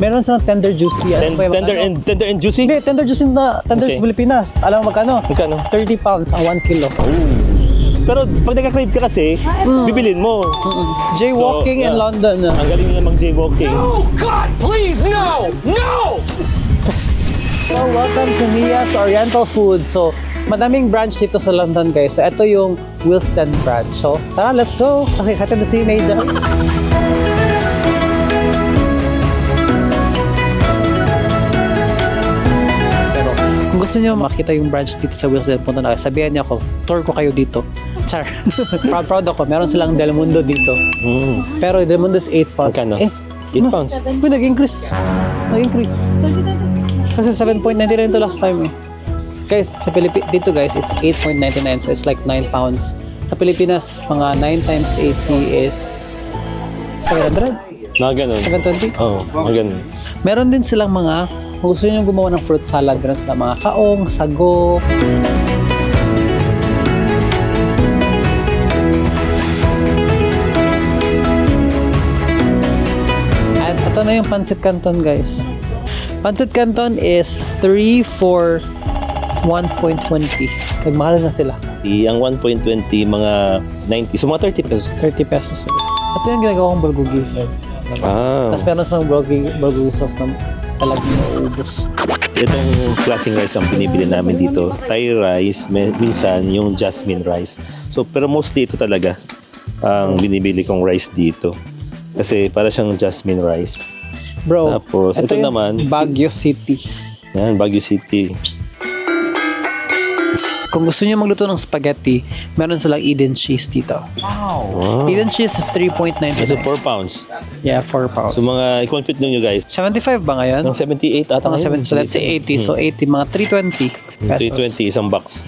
Meron silang tender juicy. Tender and juicy? Hindi, tender juicy na tender Okay. sa Pilipinas. Alam mo magkano? Magkano? 30 pounds ang 1 kilo. Pero pag nagka-crave ka kasi, bibilin mo. Jaywalking in yeah. London. Ang galing nila mag-jaywalking. Oh God, please, no! No! So, welcome to Mia's Oriental Food. So, madaming branch dito sa London, guys. So, ito yung Wilsden branch. So, tara, let's go. Kasi excited na si May dyan. Pero, kung gusto niyo makita yung branch dito sa Wilsden, punta na kayo. Sabihan niyo ako, tour ko kayo dito. Char. proud ako. Meron silang Del Mundo dito. Pero Del Mundo is 8 pounds. Magkano? 8 pounds. Uy, nag-increase. Nag-increase. Kasi 7.90 rin ito last time eh. Guys, sa dito guys, it's 8.99. So, it's like 9 pounds. Sa Pilipinas, mga 9 times 80 is 700? Mga ganun. 720? Oo, mga ganun. Meron din silang mga, kung gusto nyo gumawa ng fruit salad, meron silang mga kaong, sago. At ito na yung pancit canton, guys. Pancit canton is 3 for 1.20. Nagmahal na sila. Ang 1.20, mga 90. So, mga 30 pesos. 30 pesos. Ito yung ginagawa kong bulgogi. Tapos meron silang bulgogi sauce na talagang nauubos. Itong klaseng rice ang binibili namin dito. Thai rice, minsan yung jasmine rice. So, pero mostly ito talaga ang binibili kong rice dito. Kasi para siyang jasmine rice. Bro, Tapos, ito yung naman, Baguio City. yan, Baguio City. Kung gusto niyo magluto ng spaghetti, meron silang Eden cheese dito. Wow. Eden cheese is 3.99. So, 4 pounds. Yeah, 4 pounds. So, mga i-compute nyo guys. 75 ba ngayon? Ng 78 ata Mga ngayon. 70. So, let's say 80. So, 80, mga 320 pesos. 320 isang box.